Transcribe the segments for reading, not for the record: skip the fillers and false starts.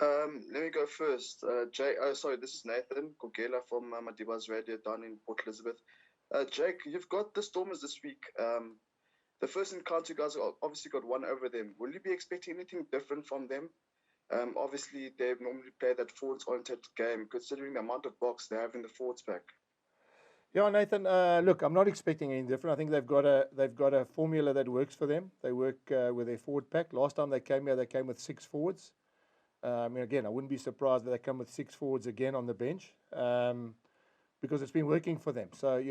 Let me go first. Sorry, this is Nathan Kogela from Madiba's Radio down in Port Elizabeth. Jake, you've got the Stormers this week. The first encounter, you guys obviously got one over them. Will you be expecting anything different from them? Obviously, they normally play that forwards-oriented game, considering the amount of box they have in the forwards pack. Yeah, Nathan. Look, I'm not expecting anything different. I think they've got a formula that works for them. They work with their forward pack. Last time they came here, they came with six forwards. I mean, again, I wouldn't be surprised if they come with six forwards again on the bench, because it's been working for them. So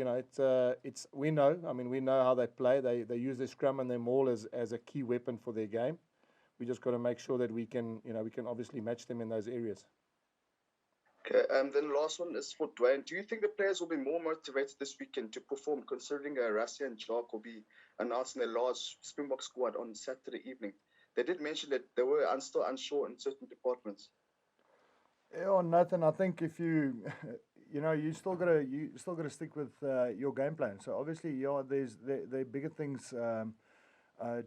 it's we know. I mean, we know how they play. They use their scrum and their maul as a key weapon for their game. We just got to make sure that we can obviously match them in those areas. Okay, then the last one is for Dwayne. Do you think the players will be more motivated this weekend to perform, considering Rassie and Jock will be announcing their large Springbok squad on Saturday evening? They did mention that they were still unsure in certain departments. Yeah, Nathan, I think if you, you still gotta stick with your game plan. So obviously, yeah, there bigger things to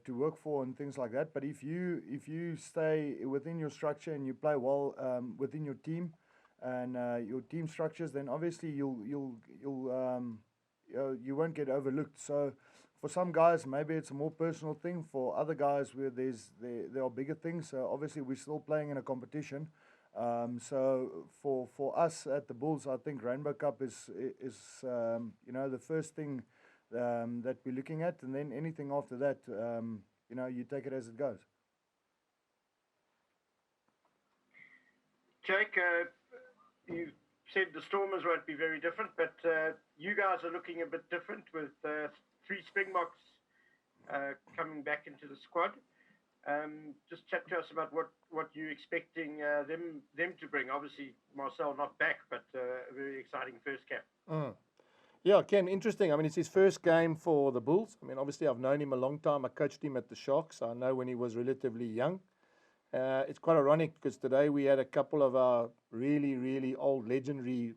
work for and things like that. But if you stay within your structure and you play well within your team and your team structures, then obviously you won't get overlooked. So for some guys, maybe it's a more personal thing. For other guys, where there are bigger things. So obviously, we're still playing in a competition. So for us at the Bulls, I think Rainbow Cup is the first thing that we're looking at, and then anything after that, you take it as it goes. Jake, you said the Stormers won't be very different, but you guys are looking a bit different with three Springboks coming back into the squad. Just chat to us about what you're expecting them to bring. Obviously, Marcel not back, but a very exciting first cap. Yeah, Ken, interesting. I mean, it's his first game for the Bulls. I mean, obviously, I've known him a long time. I coached him at the Sharks. I know when he was relatively young. It's quite ironic because today we had a couple of our really, really old, legendary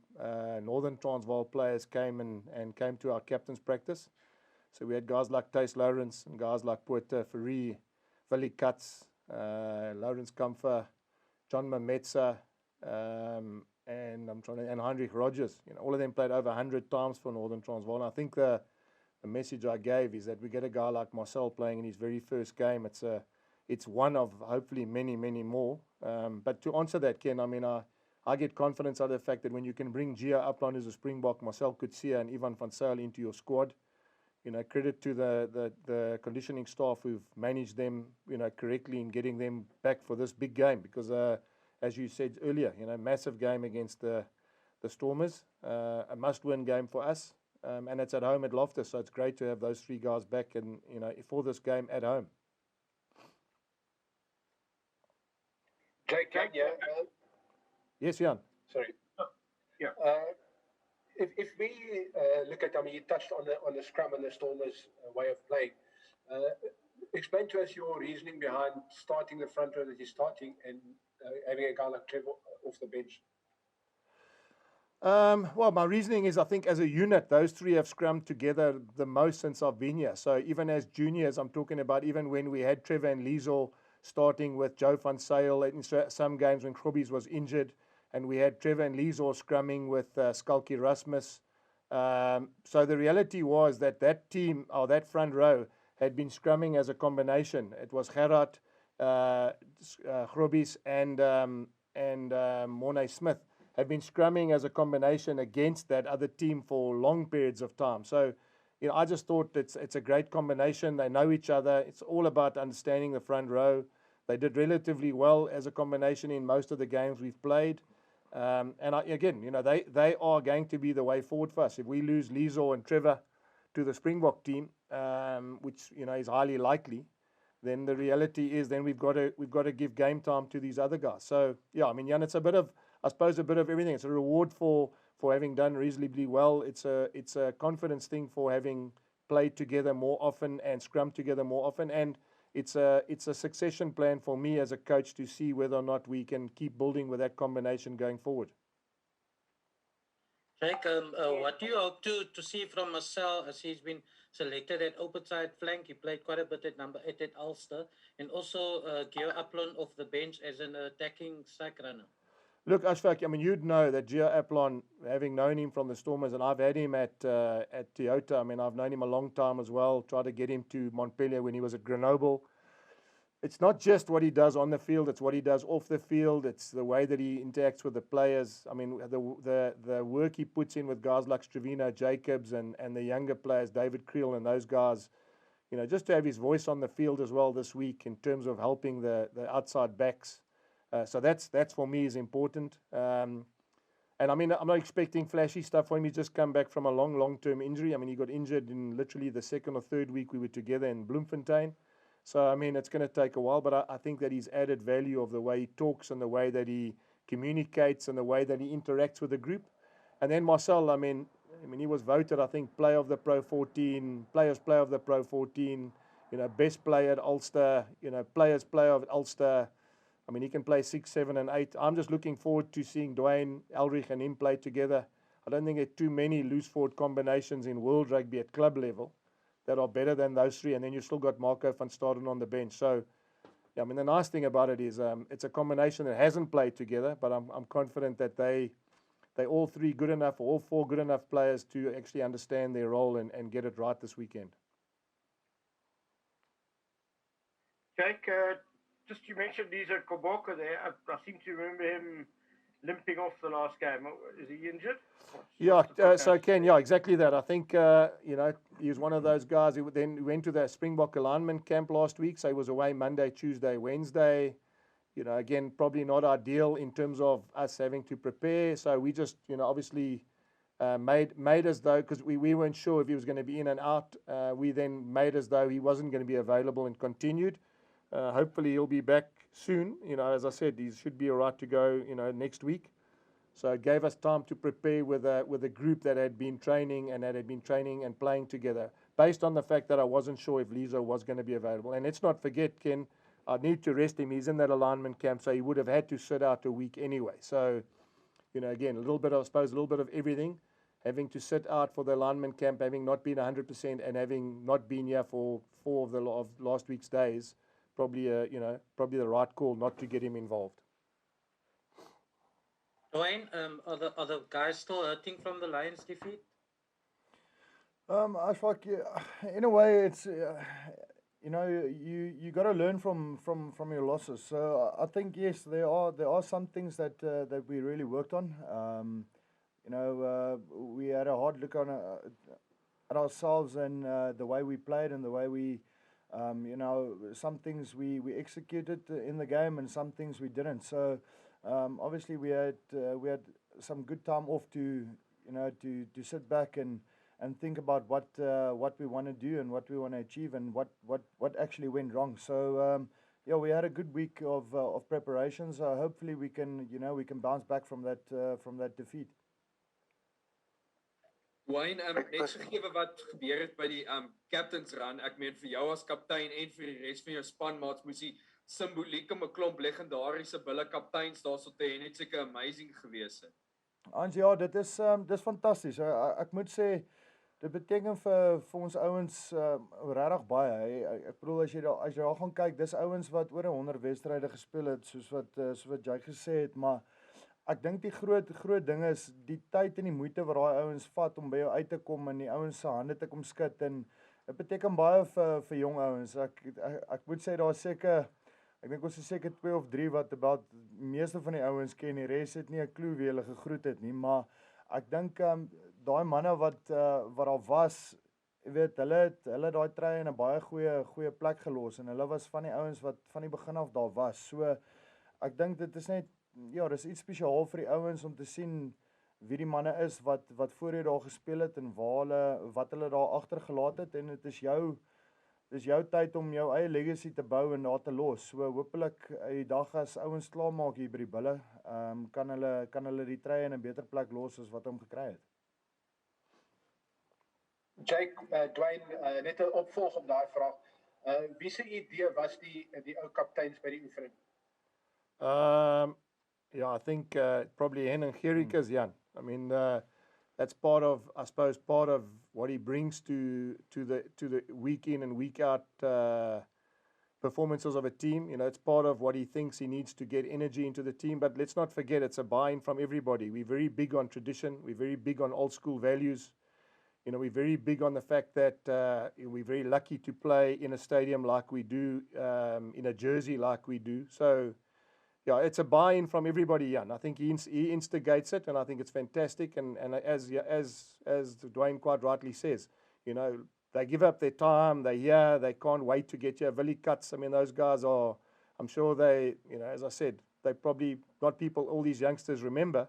Northern Transvaal players and came to our captain's practice. So we had guys like Tace Lawrence and guys like Poeta Ferrie, Willie Katz, Lawrence Kamfer, John Mametsa, and Heinrich Rogers. All of them played over 100 times for Northern Transvaal. And I think the message I gave is that we get a guy like Marcel playing in his very first game. It's one of hopefully many, many more. But to answer that, Ken, I mean, I get confidence out of the fact that when you can bring Gia Upland as a Springbok, Marcel Coetzee and Ivan van Zyl into your squad, credit to the conditioning staff who've managed them, correctly in getting them back for this big game. Because, as you said earlier, massive game against the Stormers, a must-win game for us, and it's at home at Loftus, so it's great to have those three guys back and for this game at home. Jake, yeah. Yes, Jan. Sorry. Yeah. If we look at, I mean, you touched on the scrum and the Stormers' way of playing. Explain to us your reasoning behind starting the front row that you're starting and having a guy like Trevor off the bench. Well, my reasoning is I think as a unit, those three have scrummed together the most since I've been here. So even as juniors, I'm talking about even when we had Trevor and Liesel starting with Joe van Zyl in some games when Grobbies was injured, and we had Trevor and Liesel scrumming with Skalki Rasmus. So the reality was that team, or that front row, had been scrumming as a combination. It was Gerard, Grobbies, and Mornay Smith have been scrumming as a combination against that other team for long periods of time. So, I just thought it's a great combination. They know each other. It's all about understanding the front row. They did relatively well as a combination in most of the games we've played. And they are going to be the way forward for us. If we lose Liesel and Trevor to the Springbok team, which is highly likely, then the reality is then we've got to give game time to these other guys. So yeah, I mean, Jan, it's a bit of everything. It's a reward for having done reasonably well. It's a confidence thing for having played together more often and scrummed together more often, and it's a succession plan for me as a coach to see whether or not we can keep building with that combination going forward. Jake, what do you hope to see from Marcel as he's been selected at opposite flank. He played quite a bit at number 8 at Ulster. And also Gio Aplon off the bench as an attacking strike runner. Look, Ashfaq, I mean, you'd know that Gio Aplon, having known him from the Stormers, and I've had him at Toyota. I mean, I've known him a long time as well, tried to get him to Montpellier when he was at Grenoble. It's not just what he does on the field, it's what he does off the field. It's the way that he interacts with the players. I mean, the work he puts in with guys like Stravino Jacobs and the younger players, David Creel and those guys, you know, just to have his voice on the field as well this week in terms of helping the outside backs. So that's for me is important. And I mean, I'm not expecting flashy stuff for him. He's just come back from a long-term injury. I mean, he got injured in literally the second or third week we were together in Bloemfontein. So, I mean, it's going to take a while, but I think that he's added value of the way he talks and the way that he communicates and the way that he interacts with the group. And then Marcel, I mean, he was voted, I think, Player of the Pro 14, Players Player of the Pro 14, you know, Best Player at Ulster, you know, Players Player of Ulster. I mean, he can play 6, 7, and 8. I'm just looking forward to seeing Dwayne, Elrich, and him play together. I don't think there are too many loose forward combinations in world rugby at club level that are better than those three. And then you still got Marco van Staden on the bench. So, yeah, I mean, the nice thing about it is it's a combination that hasn't played together, but I'm confident that they all three good enough, or all four good enough players to actually understand their role and get it right this weekend. Jake, just you mentioned Lisa Koboko there. I seem to remember him limping off the last game. Is he injured? So Ken, yeah, exactly that. I think, you know, he was one of those guys who then went to the Springbok alignment camp last week. So he was away Monday, Tuesday, Wednesday. You know, again, probably not ideal in terms of us having to prepare. So we just, you know, obviously made as though, because we weren't sure if he was going to be in and out. We then made as though he wasn't going to be available and continued. Hopefully he'll be back soon. You know, as I said, he should be all right to go, you know, next week. So it gave us time to prepare with a group that had been training and playing together, based on the fact that I wasn't sure if Lizo was going to be available. And let's not forget, Ken, I need to rest him. He's in that alignment camp, so he would have had to sit out a week anyway. So, you know, again, a little bit of everything. Having to sit out for the alignment camp, having not been 100%, and having not been here for 4 of last week's days, probably the right call not to get him involved. Dwayne, are the guys still hurting from the Lions defeat? I feel like, in a way, it's you know, you got to learn from your losses. So I think yes, there are some things that we really worked on. You know, we had a hard look at ourselves and the way we played and the way we. You know, some things we executed in the game and some things we didn't. So obviously we had some good time off to sit back and think about what we want to do and what we want to achieve and what actually went wrong. So yeah, we had a good week of preparations. Hopefully we can bounce back from that defeat. Wayne, net gegeven wat gebeur het by die captain's run, ek meen vir jou as kaptein en vir die res van jou spanmaats moes die simboliek om 'n klomp legendariese bulle kapteins daarso te hê net seker amazing gewees het. Ans ja, dit is fantasties. Ek moet sê dit beteken vir ons ouens regtig baie. Ek bedoel as jy daar gaan kyk, dis ouens wat oor 100 wedstryde gespeel het soos wat jy gesê het, maar ek dink die groot ding is die tyd en die moeite wat daai ouens vat om by jou uit te kom en die ouens se hande te kom skud, en dit beteken baie vir jong ouens. Ek moet sê daar seker, ek dink ons is seker 2 of 3 wat die meeste van die ouens ken, die res het nie 'n klou wie hulle gegroet het nie, maar ek dink daai manne wat daar was, jy weet, hulle daai try in 'n baie goeie plek gelos en hulle was van die ouens wat van die begin af daar was. So ek dink dit is net ja, dis iets spesiaal vir die ouens om te sien wie die manne is wat voorheen daar gespeel het en wat hulle daar agtergelaat het, en dit is jou tyd om jou eie legacy te bou en daar te los. So hopelik die dag as ouens klaar maak hier by die bulle, kan hulle die try in 'n beter plek los as wat hom gekry het. Jake, Dwayne, net 'n opvolg op daai vraag. Wie se idee was die ou kapteins by die oefening? Yeah, I think probably Hen and Gericas, Jan. I mean, that's part of, I suppose, part of what he brings to the week in and week out performances of a team. It's part of what he thinks he needs to get energy into the team. But let's not forget, it's a buy-in from everybody. We're very big on tradition. We're very big on old school values. We're very big on the fact that we're very lucky to play in a stadium like we do, in a jersey like we do. So, yeah, it's a buy-in from everybody, Jan. I think he instigates it, and I think it's fantastic. And as Dwayne quite rightly says, they give up their time. They're here. They can't wait to get here. Willie Cuts, I mean, those guys are, I'm sure they, as I said, they probably not people all these youngsters remember.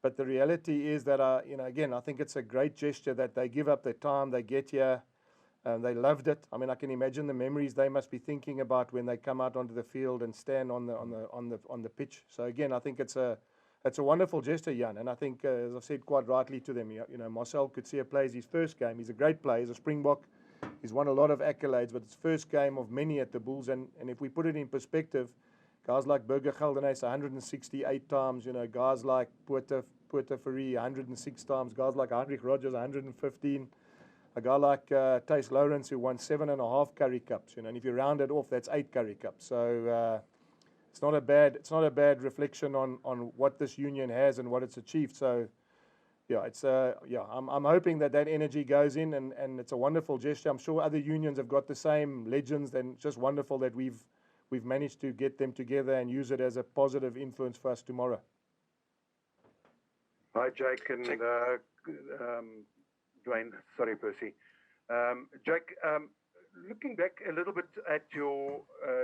But the reality is that, again, I think it's a great gesture that they give up their time. They get here. They loved it. I mean, I can imagine the memories they must be thinking about when they come out onto the field and stand on the pitch. So again, I think it's a wonderful gesture, Jan. And I think, as I've said quite rightly to them, Marcel Coetzee plays his first game. He's a great player. He's a Springbok. He's won a lot of accolades, but it's first game of many at the Bulls. And if we put it in perspective, guys like Burger Geldenhuys 168 times. Guys like Puerto Fourie 106 times. Guys like Heinrich Rogers 115. A guy like Tace Lawrence, who won 7.5 Currie Cups, and if you round it off, that's 8 Currie Cups. So it's not a bad reflection on what this union has and what it's achieved. So yeah, I'm hoping that energy goes in, and it's a wonderful gesture. I'm sure other unions have got the same legends, and it's just wonderful that we've managed to get them together and use it as a positive influence for us tomorrow. Hi, Jake and Dwayne, sorry, Percy. Jake, looking back a little bit at your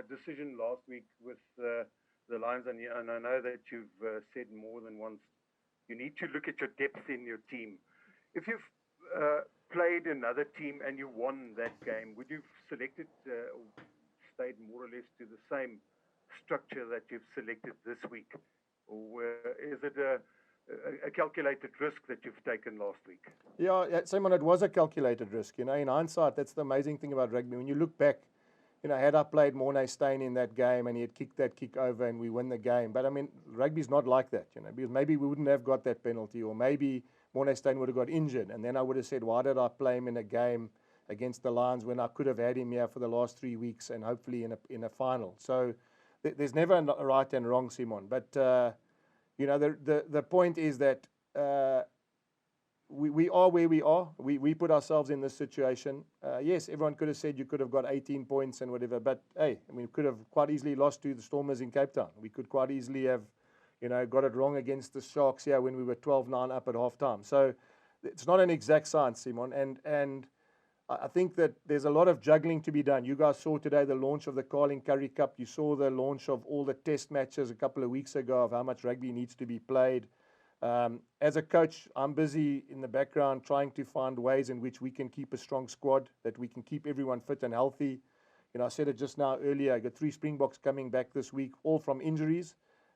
decision last week with the Lions, and I know that you've said more than once, you need to look at your depth in your team. If you've played another team and you won that game, would you have selected or stayed more or less to the same structure that you've selected this week? Or is it a calculated risk that you've taken last week? Yeah, Simon, it was a calculated risk. In hindsight, that's the amazing thing about rugby. When you look back, had I played Morné Steyn in that game and he had kicked that kick over and we win the game. But I mean, rugby's not like that, because maybe we wouldn't have got that penalty, or maybe Morné Steyn would have got injured. And then I would have said, why did I play him in a game against the Lions when I could have had him here for the last 3 weeks and hopefully in a final? So there's never a right and wrong, Simon. But the point is that we are where we are. We put ourselves in this situation. Yes, everyone could have said you could have got 18 points and whatever, but hey, I mean, we could have quite easily lost to the Stormers in Cape Town. We could quite easily have, got it wrong against the Sharks here when we were 12-9 up at half-time. So it's not an exact science, Simon, and I think that there's a lot of juggling to be done. You guys saw today the launch of the Carling Currie Cup. You saw the launch of all the test matches a couple of weeks ago of how much rugby needs to be played. As a coach, I'm busy in the background trying to find ways in which we can keep a strong squad, that we can keep everyone fit and healthy. I said it just now earlier, I got 3 Springboks coming back this week, all from injuries.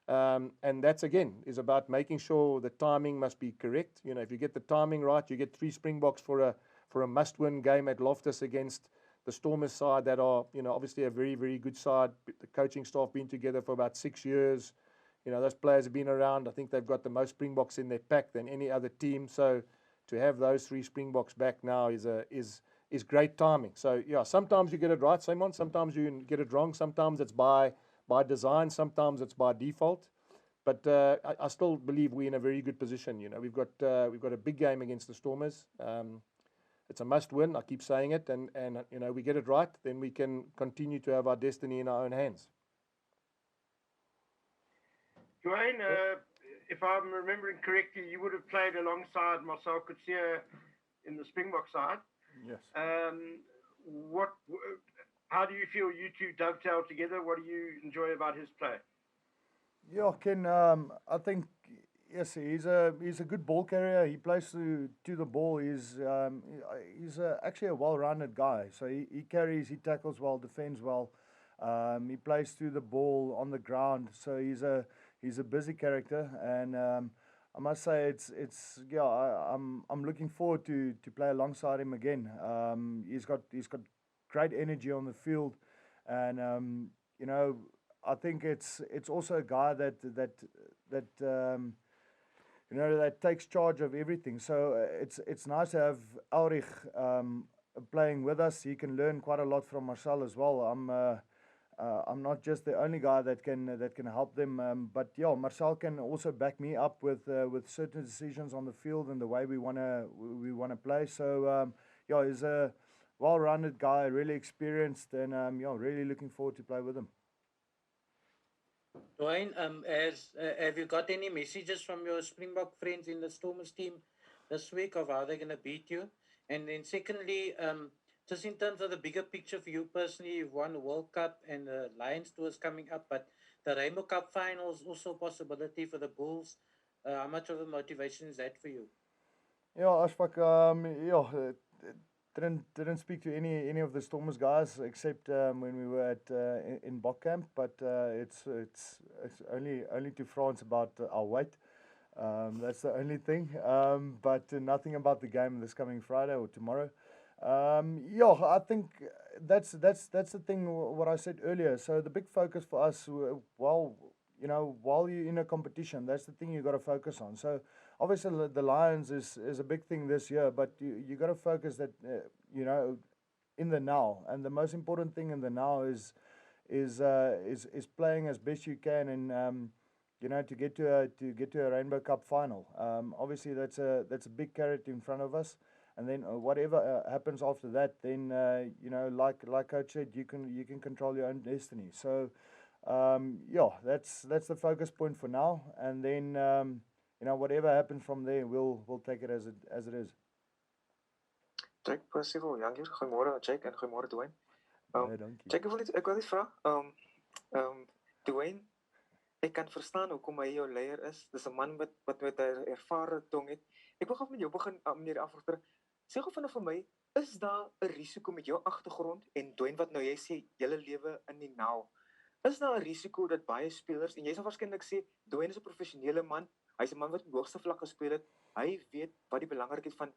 And that's, again, is about making sure the timing must be correct. If you get the timing right, you get 3 Springboks for a must-win game at Loftus against the Stormers side that are, obviously a very, very good side. The coaching staff been together for about 6 years. Those players have been around. I think they've got the most Springboks in their pack than any other team. So to have those 3 Springboks back now is great timing. So, yeah, sometimes you get it right, Simon. Sometimes you get it wrong. Sometimes it's by design. Sometimes it's by default. But I still believe we're in a very good position. We've got a big game against the Stormers. It's a must-win. I keep saying it, and we get it right, then we can continue to have our destiny in our own hands. Dwayne, if I'm remembering correctly, you would have played alongside Marcel Coetzee in the Springbok side. Yes. How do you feel you two dovetail together? What do you enjoy about his play? Yeah, Ken, I think, yes, he's a good ball carrier. He plays to the ball. He's actually a well-rounded guy. So he carries, he tackles well, defends well. He plays to the ball on the ground. So he's a busy character, and I must say I'm looking forward to play alongside him again. He's got great energy on the field, and I think it's also a guy that that takes charge of everything. So it's nice to have Ulrich playing with us. He can learn quite a lot from Marcel as well. I'm not just the only guy that can help them, but yeah, Marcel can also back me up with certain decisions on the field and the way we wanna play. So yeah, he's a well-rounded guy, really experienced, and yeah, really looking forward to play with him. Dwayne, have you got any messages from your Springbok friends in the Stormers team this week of how they're going to beat you? And then secondly, just in terms of the bigger picture for you personally, you've won the World Cup and the Lions Tour is coming up, but the Rainbow Cup final is also a possibility for the Bulls. How much of a motivation is that for you? Yeah, Ashfaq, yeah, didn't speak to any of the Stormers guys except when we were at in Bok camp, but it's only to France about our weight. That's the only thing. But nothing about the game this coming Friday or tomorrow. Yeah, I think that's the thing. What I said earlier. So the big focus for us, while you're in a competition, that's the thing you got to focus on. So obviously the Lions is a big thing this year, but you got to focus that in the now, and the most important thing in the now is playing as best you can and to get to a Rainbow Cup final. Obviously that's a big carrot in front of us, and then whatever happens after that, then like Coach said, you can control your own destiny. So yeah, that's the focus point for now, and then whatever happens from there, we'll take it as it is. Jake, Percival, Jankier, goeiemôre Jake en goeiemôre Dwayne. Dankie. Jake, ek wil net vra, Dwayne, ek kan verstaan hoekom hy jou leier is. Dis 'n man wat met 'n ervare tong het. Ek wil gou met jou begin, meneer Afrochter. Sê gou vinnig vir my, is daar 'n risiko met jou agtergrond en Dwayne wat nou jy sê julle lewe in die nou? Is daar 'n risiko dat baie spelers, en jy sal waarskynlik sê Dwayne is 'n professionele man, hy's 'n man wat op hoogste vlak gespeel het. Hy weet wat die belangrikheid van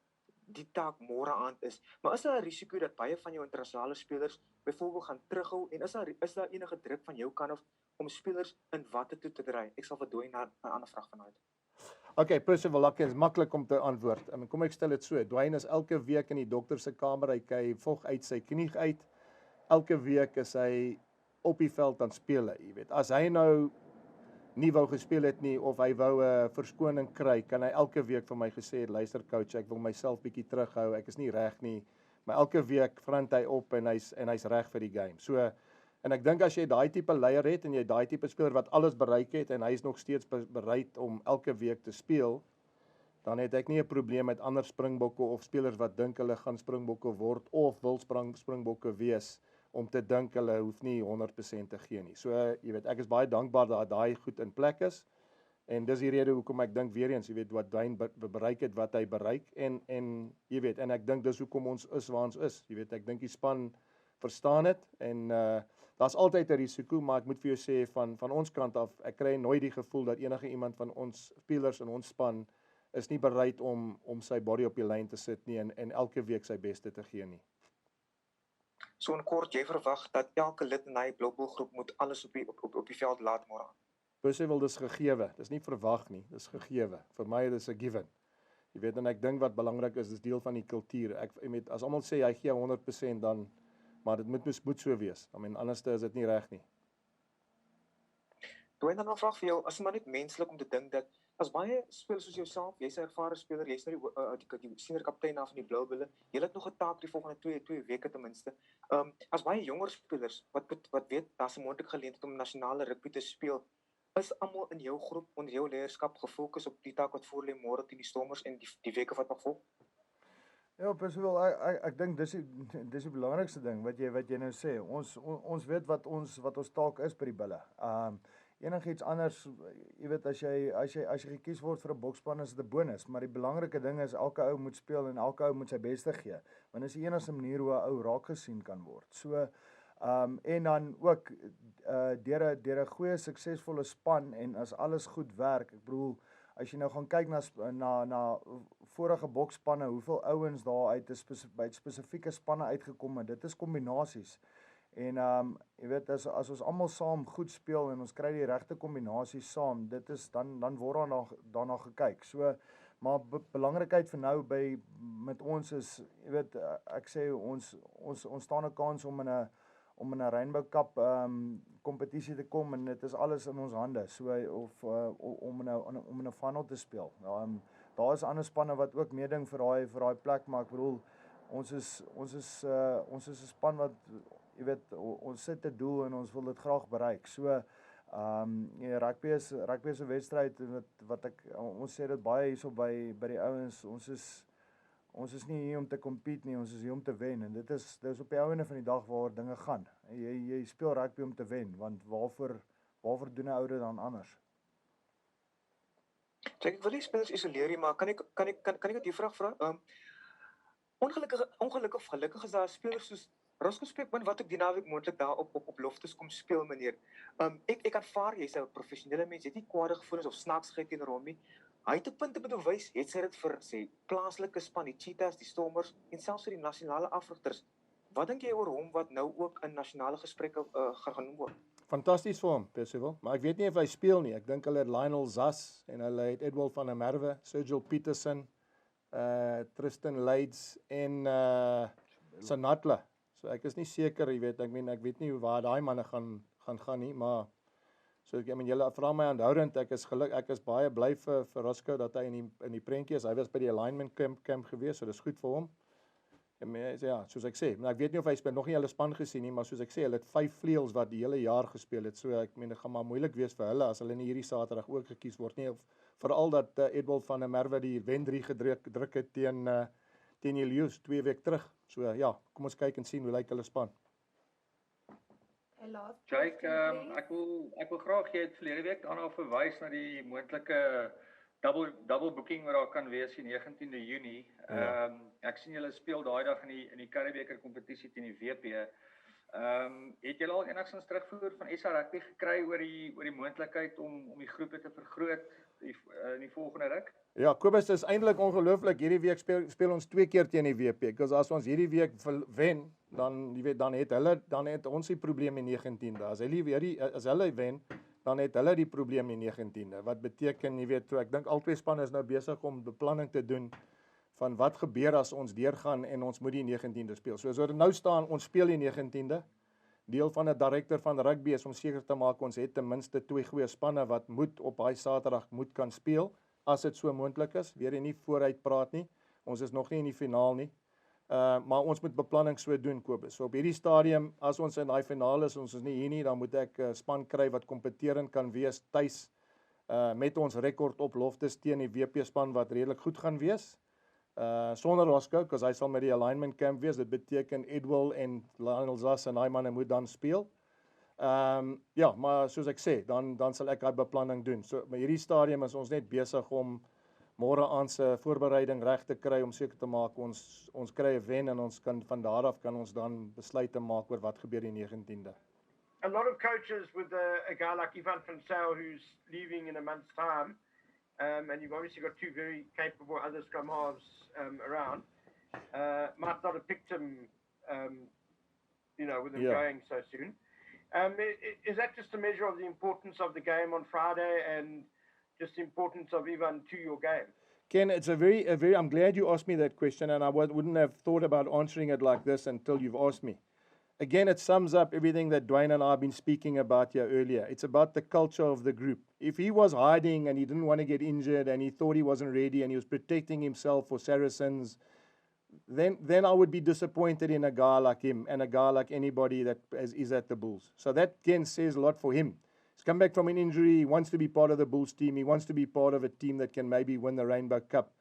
die taak môre aand is. Maar is daar 'n risiko dat baie van jou internasionale spelers byvoorbeeld gaan terughou en is daar enige druk van jou kant af om spelers in watte toe te dry? Ek sal vir Dwayne 'n ander vraag vanaand. Okay, Percival, lekker, is maklik om te antwoord. Kom ek stel dit so. Dwayne is elke week in die dokter se kamer, hy vog uit sy knie uit. Elke week is hy op die veld aan speel, jy weet. As hy nou nie wou gespeel het nie of hy wou 'n verskoning kry, kan hy elke week vir my gesê het, luister coach, ek wil myself bietjie terughou, ek is nie reg nie. Maar elke week front hy op en hy's reg vir die game. So, en ek dink as jy daai tipe leier het en jy daai tipe speler wat alles bereik het en hy is nog steeds bereid om elke week te speel, dan het ek nie 'n probleem met ander Springbokke of spelers wat dink hulle gaan Springbokke word of wil Springbokke wees, om te dink hulle hoef nie 100% te gee nie. So, jy weet, ek is baie dankbaar dat daai goed in plek is. En dis die rede hoekom ek dink weer eens, jy weet, wat Dwayne bereik het, wat hy bereik en jy weet, en ek dink dis hoekom ons is waar ons is. Jy weet, ek dink die span verstaan dit en daar's altyd 'n risiko, maar ek moet vir jou sê van ons kant af, ek kry nooit die gevoel dat enige iemand van ons spelers in ons span is nie bereid om sy body op die lyn te sit nie en elke week sy beste te gee nie. So in kort, jy verwag dat elke lid in hy Blue Bull groep moet alles op die veld laat môre. Percival, dis gegewe. Dis nie verwag nie, dis gegewe. Vir my dis 'n given. Jy weet, en ek dink wat belangrik is deel van die kultuur. As almal sê hy gee 100% dan, maar dit moet so wees. Anders is dit nie reg nie. Dwayne, dan 'n vraag vir jou, as maar net menslik om te dink dat as baie spelers soos jouself, jy's 'n ervare speler, jy's nou die senior kaptein af van die Blou Bulle, jy het nog 'n taak die volgende 2 weke ten minste. As baie jonger spelers wat weet daar's 'n moontlike geleentheid om nasionale rugby te speel, is almal in jou groep onder jou leierskap gefokus op die taak wat voor lê môre teen die Stormers en die weke wat nog volg? Ja, Percival, ek dink dis die belangrikste ding wat jy nou sê. Ons weet wat ons taak is by die Bulle. Enigiets anders, jy weet, as jy gekies word vir 'n boksspan is dit 'n bonus, maar die belangrike ding is elke ou moet speel en elke ou moet sy beste gee. Want dis die enigste manier hoe 'n ou raak gesien kan word. So en dan ook deur 'n goeie suksesvolle span en as alles goed werk. Ek bedoel, as jy nou gaan kyk na vorige boksspanne, hoeveel ouens daar uit spesifieke spanne uitgekom het. Dit is kombinasies. En jy weet as ons almal saam goed speel en ons kry die regte kombinasies saam, dit is dan word daarna gekyk. So maar belangrikheid vir nou met ons is, jy weet, ek sê ons staan 'n kans om in 'n Rainbow Cup kompetisie te kom en dit is alles in ons hande. So of om in 'n final te speel. Daar is ander spanne wat ook meeding vir daai plek, maar ek bedoel ons is 'n span wat jy weet ons sit 'n doel en ons wil dit graag bereik. So rugby is 'n wedstryd wat ons sê dit baie hierso by die ouens, ons is nie hier om te compete nie, ons is hier om te wen en dit is op die einde van die dag waar dinge gaan. Jy speel rugby om te wen, want waarvoor doen 'n ou dit dan anders? Ek wil nie spelers isoleer nie, maar kan ek dit die vraag vra? Ongelukkig of gelukkig is daar spelers soos Roscoe Spekman wat ook die naweek moontlik daar op Loftus kom speel, meneer. Ek aanvaar jy's 'n professionele mens, jy het nie kwade gevoelens of snaaksheid teenoor hom nie. Hy het 'n punt te bewys, het sy dit vir sy plaaslike span, die Cheetahs, die Stormers en selfs vir die nasionale afrigters. Wat dink jy oor hom wat nou ook in nasionale gesprekke genoem word? Fantasties vir hom, Percival, maar ek weet nie of hy speel nie. Ek dink hulle het Lionel Zas en hulle het Edwald van der Merwe, Sergio Peterson, Tristan Leids en Sanatla. So ek is nie seker, jy weet, ek weet nie waar daai manne gaan nie, maar so julle vra my aanhoudend, ek is baie bly vir Roscoe dat hy in die prentjie is. Hy was by die alignment camp gewees, so dis goed vir hom. Ja, soos ek sê, ek weet nie of hy speel, nog nie hulle span gesien nie, maar soos ek sê, hulle het 5 vleuels wat die hele jaar gespeel het. So dit gaan maar moeilik wees vir hulle as hulle nie hierdie Saterdag ook gekies word nie. Veral dat Edwald van der Merwe die wen 3 gedruk het teen Julius 2 weke terug. So ja, kom ons kyk en sien hoe lyk hulle span. Jake, ek wil graag jy het verlede week daarna verwys na die moontlike double booking wat daar kan wees die 19de Junie. Ek sien julle speel daai dag in die Curriebeeker kompetisie teen die WP. Het julle al enigstens terugvoer van SA Rugby gekry oor die moontlikheid om die groepe te vergroot in die volgende ruk? Ja, Kobus, is eintlik ongelooflik. Hierdie week speel ons 2 keer teen die WP. Because as ons hierdie week wen, dan het ons die probleem die 19de. As hulle wen, dan het hulle die probleem die 19de. Wat beteken, jy weet, ek dink albei spanne is nou besig om beplanning te doen van wat gebeur as ons deurgaan en ons moet die 19de speel. So as dit nou staan, ons speel die 19de. Deel van 'n direkteur van rugby is om seker te maak ons het ten minste 2 goeie spanne wat moet op daai Saterdag moet kan speel as dit so moontlik is. Weer nie vooruit praat nie. Ons is nog nie in die finaal nie. Maar ons moet beplanning so doen, Kobus. So op hierdie stadium, as ons in daai finaal is, ons is nie hier nie, dan moet ek 'n span kry wat kompeterend kan wees tuis met ons rekord op Loftus teen die WP span wat redelik goed gaan wees. Sonder Roscoe, because hy sal met die alignment camp wees. Dit beteken Edwell en Lionel Zas en daai manne moet dan speel. Ja, maar soos ek sê, dan sal ek daai beplanning doen. So by hierdie stadium is ons net besig om môre aand se voorbereiding reg te kry om seker te maak ons kry 'n wen en ons kan van daar af kan ons dan besluite maak oor wat gebeur die 19de. A lot of coaches with a guy like Ivan van Sail who's leaving in a month's time, and you've obviously got 2 very capable other scrum halves around, might not have picked him, with him going so soon. Is that just a measure of the importance of the game on Friday and just the importance of Ivan to your game? Ken, it's a very, I'm glad you asked me that question, and I wouldn't have thought about answering it like this until you've asked me. Again, it sums up everything that Dwayne and I have been speaking about here earlier. It's about the culture of the group. If he was hiding and he didn't want to get injured and he thought he wasn't ready and he was protecting himself for Saracens, then I would be disappointed in a guy like him and a guy like anybody that is at the Bulls. So that, again, says a lot for him. He's come back from an injury. He wants to be part of the Bulls team. He wants to be part of a team that can maybe win the Rainbow Cup.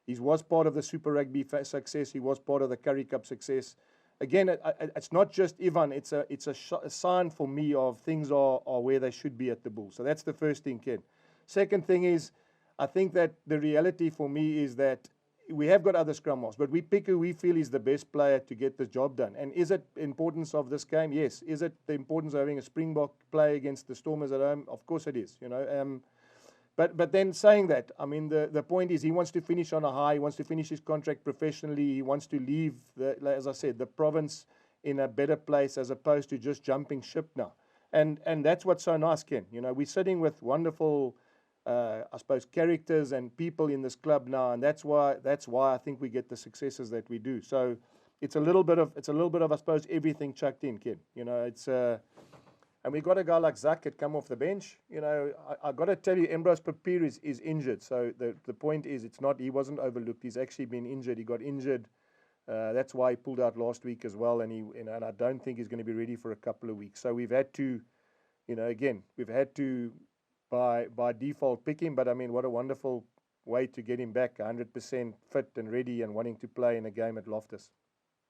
He was part of the Super Rugby success. He was part of the Currie Cup success. Again, it's not just Ivan. It's a sign for me of things are where they should be at the Bulls. So that's the first thing, Ken. Second thing is, I think that the reality for me is that we have got other scrum halves, but we pick who we feel is the best player to get this job done. And is it importance of this game? Yes. Is it the importance of having a Springbok play against the Stormers at home? Of course it is. But then saying that, I mean, the point is he wants to finish on a high. He wants to finish his contract professionally. He wants to leave, as I said, the province in a better place as opposed to just jumping ship now. And that's what's so nice, Ken. You know, we're sitting with wonderful, I suppose, characters and people in this club now, and that's why I think we get the successes that we do. So it's a little bit of I suppose everything chucked in, Ken. You know, it's and we got a guy like Zak that come off the bench. You know, I got to tell you, Ambrose Papier is injured. So the point is, he wasn't overlooked. He's actually been injured. He got injured. That's why he pulled out last week as well. And I don't think he's going to be ready for a couple of weeks. So we've had to, you know, we've had to by default pick him. But I mean, what a wonderful way to get him back 100% fit and ready and wanting to play in a game at Loftus.